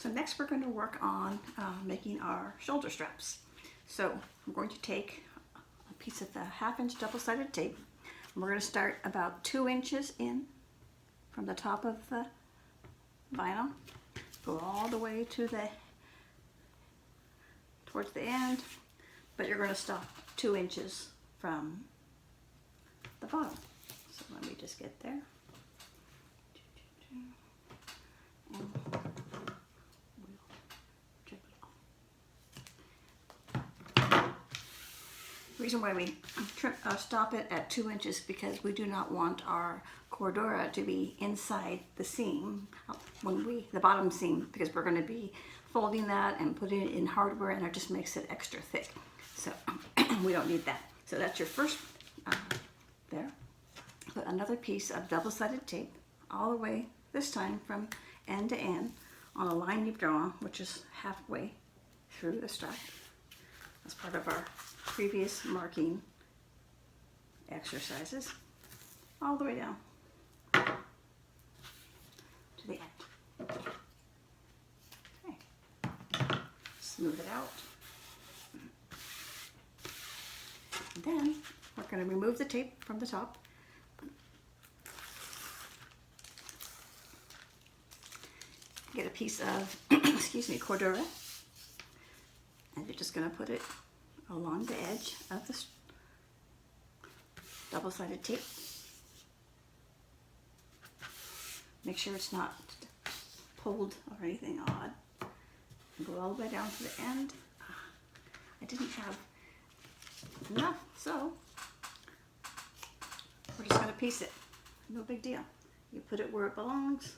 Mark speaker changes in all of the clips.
Speaker 1: So next we're going to work on making our shoulder straps. So I'm going to take a piece of the 1/2 inch double-sided tape. And we're going to start about 2 inches in from the top of the vinyl, go all the way to towards the end, but you're going to stop 2 inches from the bottom. So let me just get there. And the reason why we stop it at 2 inches because we do not want our Cordura to be inside the seam, the bottom seam, because we're going to be folding that and putting it in hardware, and it just makes it extra thick. So we don't need that. So that's your first there. Put another piece of double-sided tape all the way, this time from end to end, on a line you've drawn, which is halfway through the strap. That's part of our previous marking exercises, all the way down to the end. Okay. Smooth it out. And then we're going to remove the tape from the top. Get a piece of, excuse me, Cordura, and you're just going to put it along the edge of the double-sided tape. Make sure it's not pulled or anything odd. And go all the way down to the end. I didn't have enough, so we're just going to piece it. No big deal. You put it where it belongs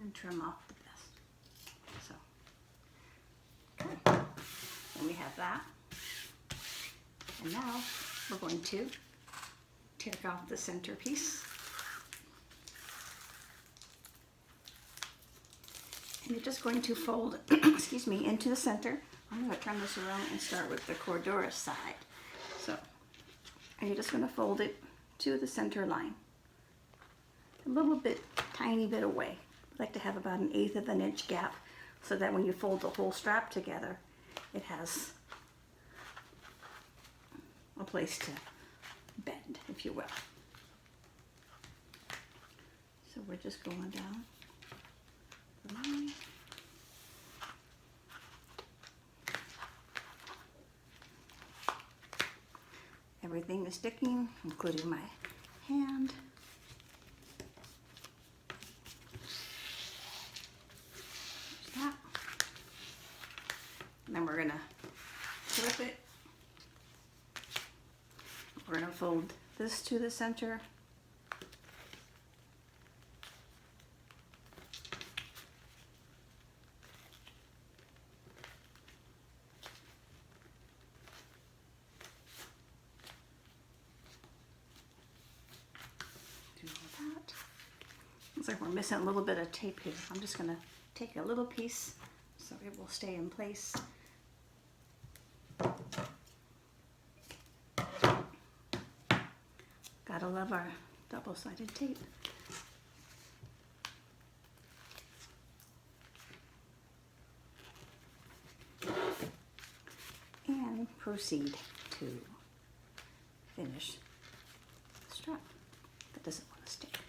Speaker 1: and trim off the best. So, okay. And we have that. And now we're going to take off the center piece. And you're just going to fold, excuse me, into the center. I'm going to turn this around and start with the Cordura side. So, and you're just going to fold it to the center line. A little bit, tiny bit away. I like to have about 1/8 of an inch gap so that when you fold the whole strap together, it has a place to bend, if you will. So we're just going down the line. Everything is sticking, including my hand. There's that. And then we're going to flip it. We're going to fold this to the center. Do all that. Looks like we're missing a little bit of tape here. I'm just going to take a little piece so it will stay in place. Gotta love our double-sided tape. And proceed to finish the strap. That doesn't want to stick.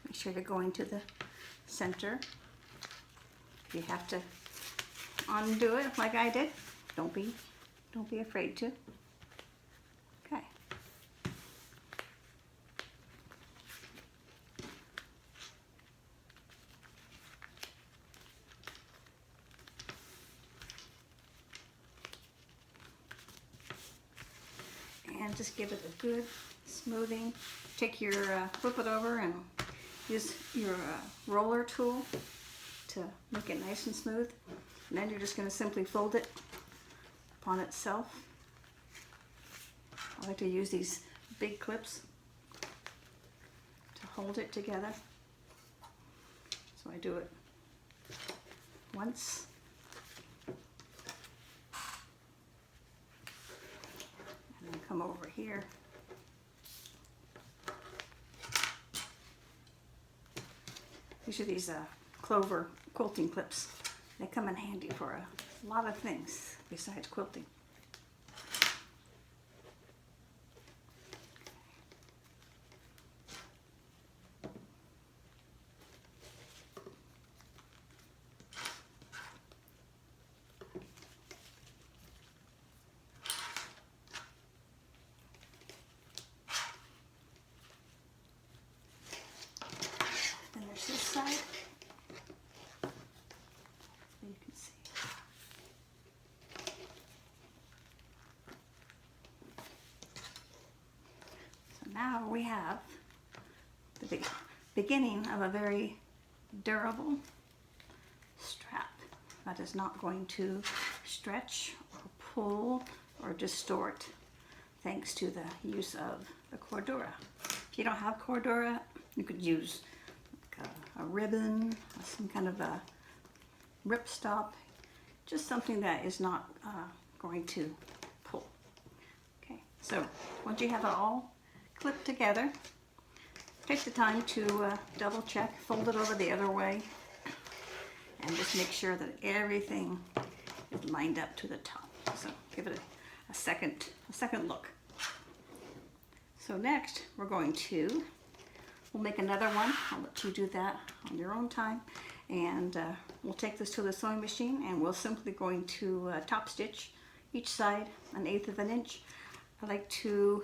Speaker 1: Make sure you're going to the center. If you have to undo it like I did, don't be afraid to. Okay. And just give it a good smoothing. Take your, flip it over and use your roller tool to make it nice and smooth. And then you're just going to simply fold it upon itself. I like to use these big clips to hold it together. So I do it once. And then come over here. These are these clover quilting clips. They come in handy for a lot of things besides quilting. Then there's this side. You can see. So now we have the beginning of a very durable strap that is not going to stretch or pull or distort thanks to the use of the Cordura. If you don't have Cordura, you could use like a ribbon, some kind of a ripstop, just something that is not going to pull. Okay, so once you have it all clipped together, take the time to double check, fold it over the other way, and just make sure that everything is lined up to the top. So give it a second look. So next we're going to, we'll make another one. I'll let you do that on your own time. And we'll take this to the sewing machine and we're simply going to top stitch each side 1/8 of an inch. I like to,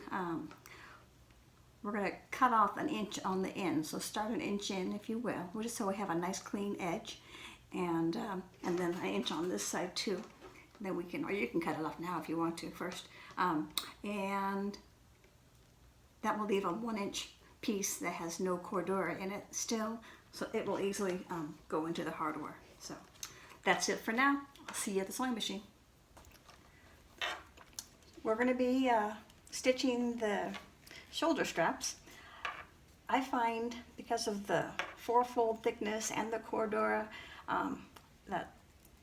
Speaker 1: we're going to cut off 1 inch on the end. So start 1 inch in, if you will, just so we have a nice clean edge. And then 1 inch on this side too. And then we can, or you can cut it off now if you want to first. And that will leave a 1 inch piece that has no Cordura in it still. So it will easily go into the hardware. So that's it for now. I'll see you at the sewing machine. We're going to be stitching the shoulder straps. I find because of the 4-fold thickness and the Cordura that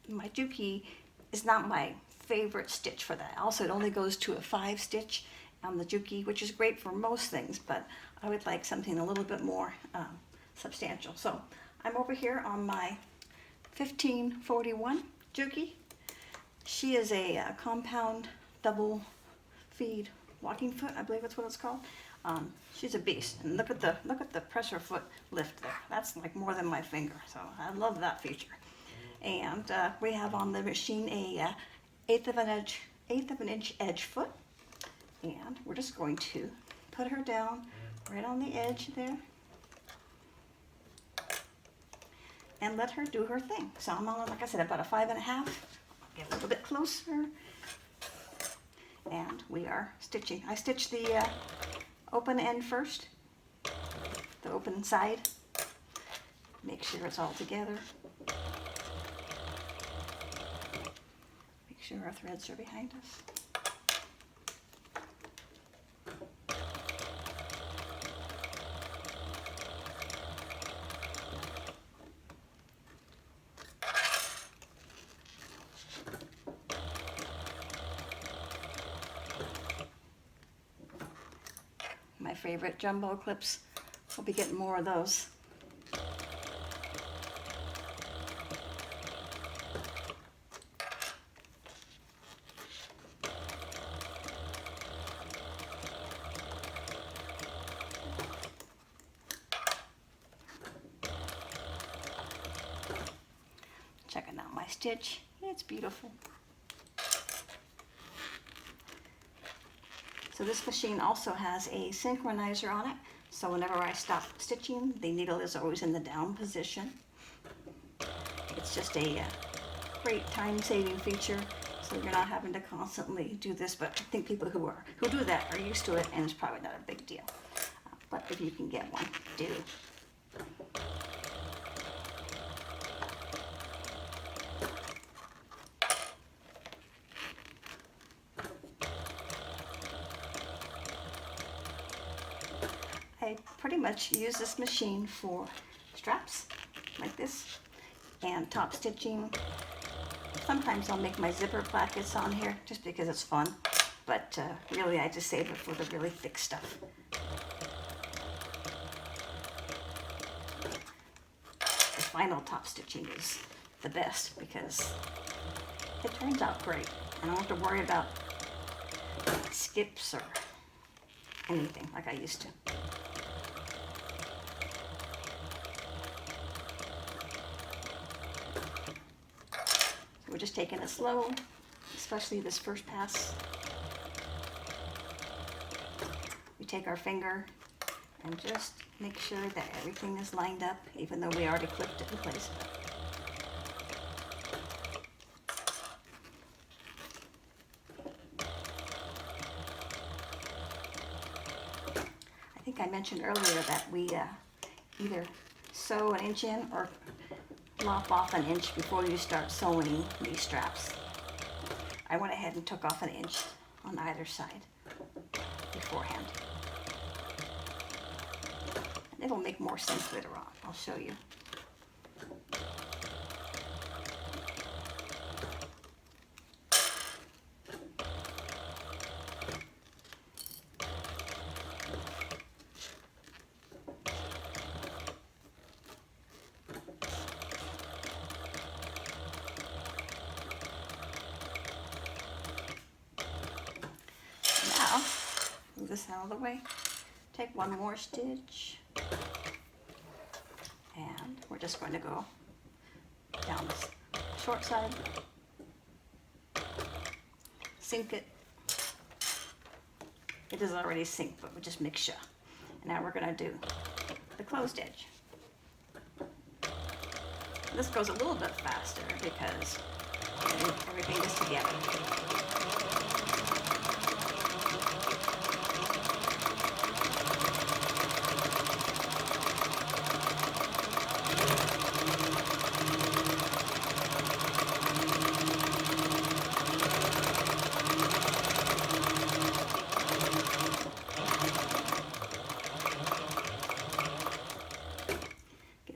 Speaker 1: my Juki is not my favorite stitch for that. Also, it only goes to a 5 stitch on the Juki, which is great for most things, but I would like something a little bit more substantial. So I'm over here on my 1541 Juki. She is a compound double feed walking foot, I believe that's what it's called. She's a beast, and look at the pressure foot lift there. That's like more than my finger, so I love that feature. And we have on the machine a 1/8 of an inch edge foot, and we're just going to put her down right on the edge there and let her do her thing. So I'm on, like I said, about a 5 1/2. I'll get a little bit closer, and we are stitching. I stitch the open end first, the open side. Make sure it's all together. Make sure our threads are behind us. My favorite jumbo clips. We'll be getting more of those. Checking out my stitch. It's beautiful. So this machine also has a synchronizer on it, so whenever I stop stitching, the needle is always in the down position. It's just a great time-saving feature, so you're not having to constantly do this, but I think people who do that are used to it, and it's probably not a big deal. But if you can get one, do. I pretty much use this machine for straps like this and top stitching. Sometimes I'll make my zipper plackets on here just because it's fun, but really I just save it for the really thick stuff. The final top stitching is the best because it turns out great. I don't have to worry about skips or anything like I used to. So we're just taking it slow, especially this first pass. We take our finger and just make sure that everything is lined up, even though we already clipped it in place. I think I mentioned earlier that we either sew an inch in or lop off an inch before you start sewing these straps. I went ahead and took off an inch on either side beforehand. And it'll make more sense later on. I'll show you. Now, move this out of the way. Take one more stitch. And we're just going to go down this short side. Sink it. It is already synced, but we'll just make sure. And now we're going to do the closed edge. This goes a little bit faster because everything is together.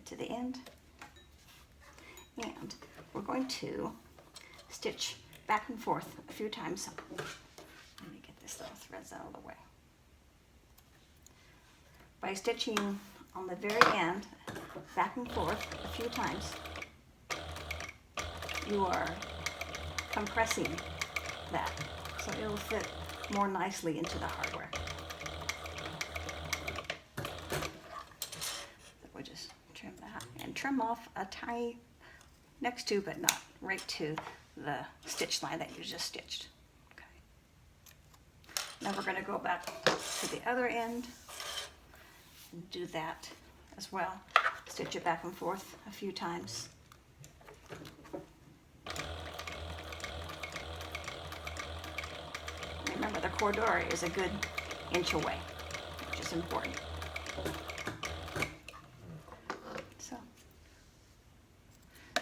Speaker 1: To the end, and we're going to stitch back and forth a few times. Let me get this little threads out of the way. By stitching on the very end back and forth a few times, you are compressing that so it will fit more nicely into the hardware. We'll just trim that and trim off a tiny next to, but not right to the stitch line that you just stitched. Okay. Now we're going to go back to the other end and do that as well. Stitch it back and forth a few times. Remember, the Cordura is a good inch away, which is important. So,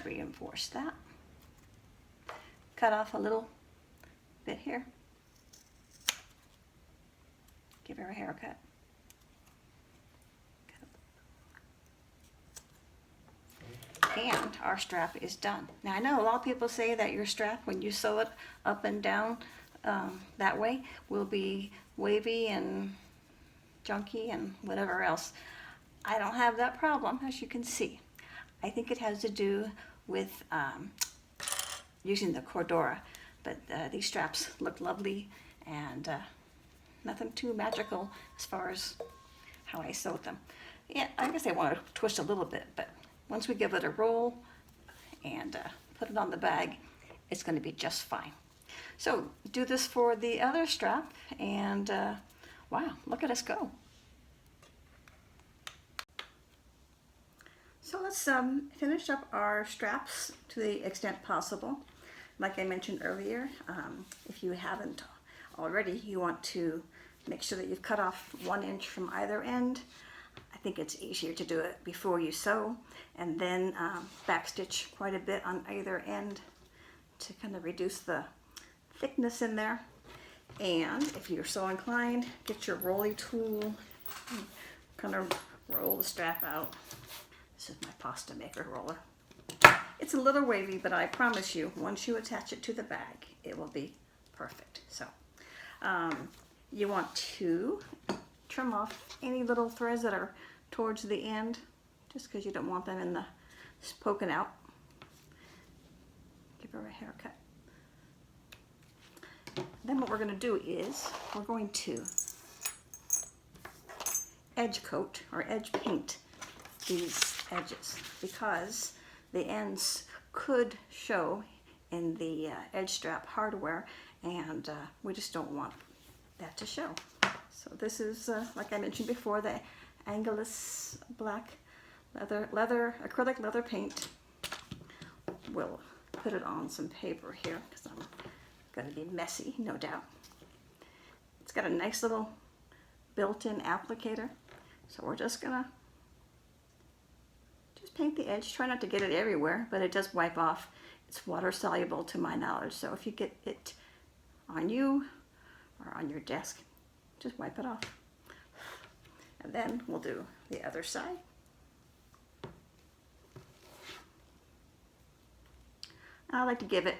Speaker 1: reinforce that. Cut off a little bit here. Give her a haircut. And our strap is done. Now I know a lot of people say that your strap, when you sew it up and down that way, will be wavy and junky and whatever else. I don't have that problem, as you can see. I think it has to do with using the Cordura, but these straps look lovely and nothing too magical as far as how I sewed them. Yeah, I guess I want to twist a little bit, but once we give it a roll and put it on the bag, it's going to be just fine. So do this for the other strap, and wow, look at us go. So let's finish up our straps to the extent possible. Like I mentioned earlier, if you haven't already, you want to make sure that you've cut off 1 inch from either end. I think it's easier to do it before you sew, and then backstitch quite a bit on either end to kind of reduce the thickness in there. And if you're so inclined, get your rolly tool, kind of roll the strap out. This is my pasta maker roller. It's a little wavy, but I promise you, once you attach it to the bag, it will be perfect. So You want to trim off any little threads that are towards the end, just because you don't want them in the poking out. Give her a haircut. Then what we're going to do is we're going to edge coat or edge paint these edges, because the ends could show in the edge strap hardware, and we just don't want that to show. So this is, like I mentioned before, the Angelus black acrylic leather paint. We'll put it on some paper here because I'm going to be messy, no doubt. It's got a nice little built-in applicator, so we're just gonna paint the edge. Try not to get it everywhere, but it does wipe off. It's water soluble to my knowledge, so if you get it on you or on your desk, just wipe it off. And then we'll do the other side. I like to give it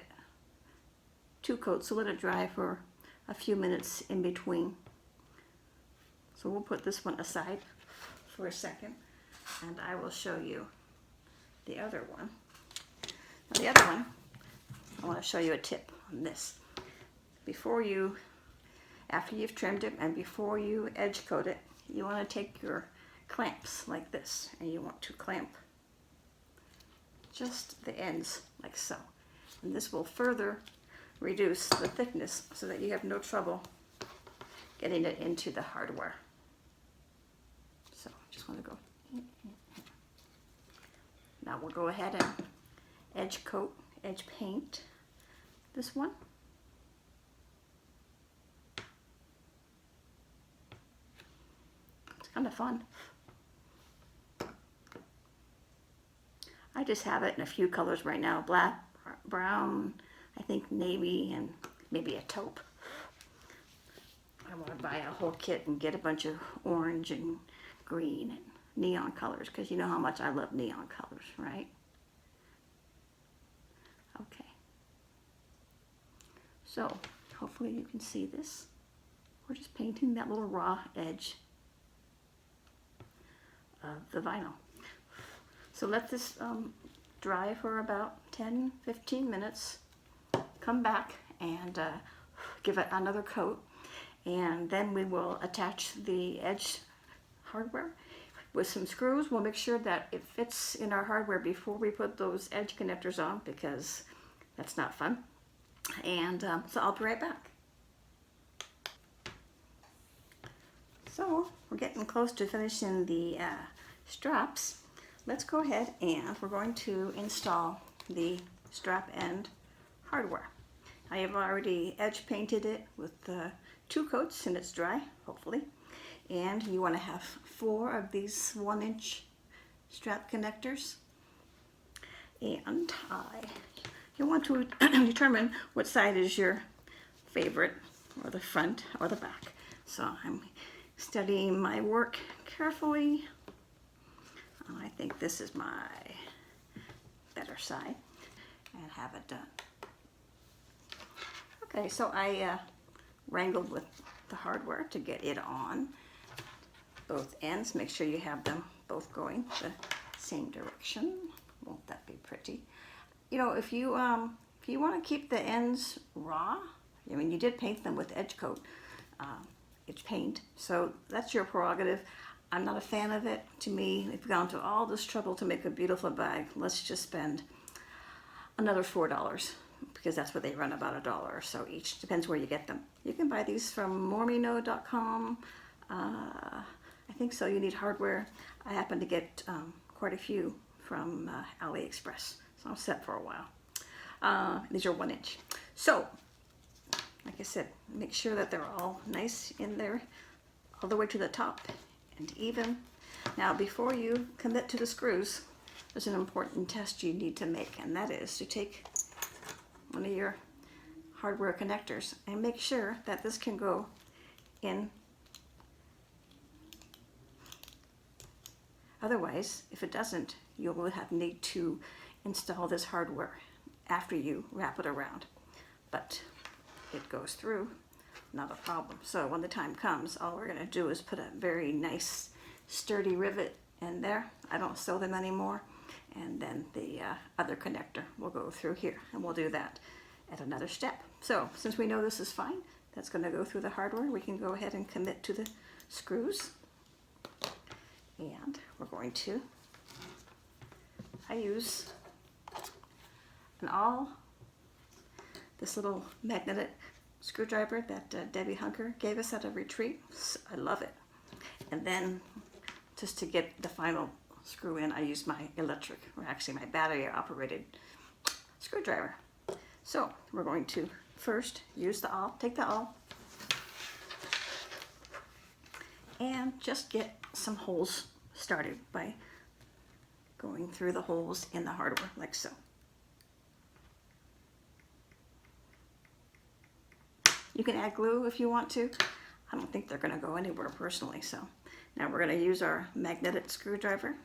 Speaker 1: 2 coats, so let it dry for a few minutes in between. So we'll put this one aside for a second, and I will show you the other one. Now the other one, I want to show you a tip on this. After you've trimmed it and before you edge coat it, you want to take your clamps like this, and you want to clamp just the ends like so. And this will further reduce the thickness so that you have no trouble getting it into the hardware. So just want to go. Now we'll go ahead and edge paint this one. It's kind of fun. I just have it in a few colors right now: black, brown, I think navy, and maybe a taupe. I want to buy a whole kit and get a bunch of orange and green and neon colors, because you know how much I love neon colors, right? Okay. So hopefully you can see this. We're just painting that little raw edge of the vinyl. So let this dry for about 10-15 minutes. Come back and give it another coat, and then we will attach the edge hardware with some screws. We'll make sure that it fits in our hardware before we put those edge connectors on, because that's not fun. And so I'll be right back. So we're getting close to finishing the straps. Let's go ahead and we're going to install the strap end hardware. I have already edge painted it with 2 coats, and it's dry, hopefully. And you want to have 4 of these 1-inch strap connectors. And you want to determine what side is your favorite, or the front or the back. So I'm studying my work carefully. I think this is my better side, and have it done. Okay, so I wrangled with the hardware to get it on both ends. Make sure you have them both going the same direction. Won't that be pretty? You know, if you want to keep the ends raw, I mean, you did paint them with edge coat, edge paint, so that's your prerogative. I'm not a fan of it. To me, we've gone to all this trouble to make a beautiful bag. Let's just spend another $4, because that's what they run, about $1 or so each. Depends where you get them. You can buy these from mormino.com. I think so. You need hardware. I happen to get quite a few from AliExpress, so I'm set for a while. These are 1-inch. So, like I said, make sure that they're all nice in there, all the way to the top and even. Now, before you commit to the screws, there's an important test you need to make, and that is to take one of your hardware connectors and make sure that this can go in. Otherwise, if it doesn't, you'll need to install this hardware after you wrap it around. But it goes through not a problem. So when the time comes, all we're gonna do is put a very nice sturdy rivet in there. I don't sew them anymore. And then the other connector will go through here, and we'll do that at another step. So since we know this is fine, that's gonna go through the hardware, we can go ahead and commit to the screws. And we're going to, I use this little magnetic screwdriver that Debbie Hunker gave us at a retreat. I love it. And then just to get the final screw in, I use my electric, or actually my battery operated screwdriver. So we're going to first use the awl, take the awl, and just get some holes started by going through the holes in the hardware like so. You can add glue if you want to. I don't think they're going to go anywhere personally. So now we're going to use our magnetic screwdriver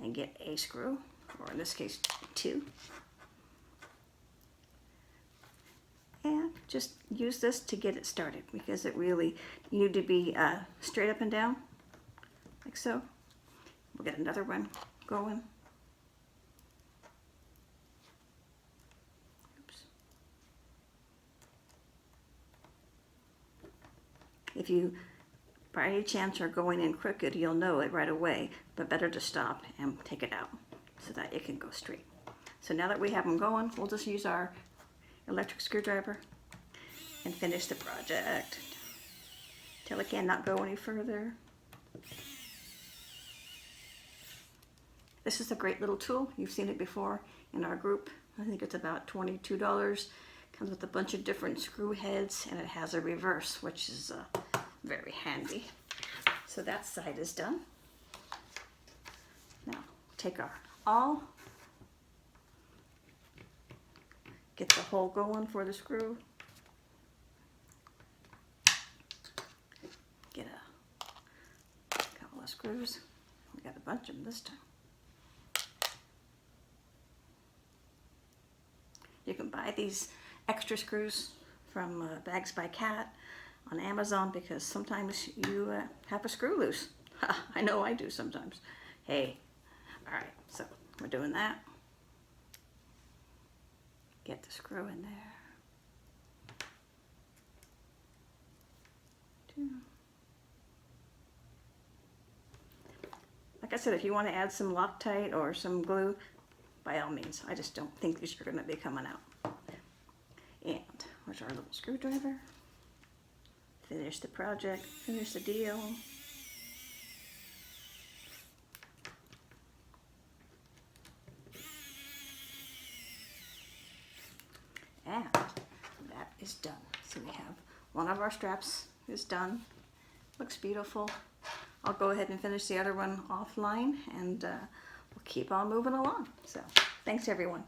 Speaker 1: and get a screw, or in this case 2. And just use this to get it started, because it really, you need to be straight up and down like so. We'll get another one going. If you, by any chance, are going in crooked, you'll know it right away, but better to stop and take it out so that it can go straight. So now that we have them going, we'll just use our electric screwdriver and finish the project till it cannot go any further. This is a great little tool. You've seen it before in our group. I think it's about $22. Comes with a bunch of different screw heads, and it has a reverse, which is very handy. So that side is done. Now take our awl, get the hole going for the screw, get a couple of screws. We got a bunch of them this time. You can buy these extra screws from Bags by Cat on Amazon, because sometimes you have a screw loose. I know I do sometimes. Hey, all right, so we're doing that. Get the screw in there. 2. Like I said, if you want to add some Loctite or some glue, by all means. I just don't think these are going to be coming out. And where's our little screwdriver? Finish the project, finish the deal. And that is done. So we have one of our straps is done. Looks beautiful. I'll go ahead and finish the other one offline, and we'll keep on moving along. So thanks everyone.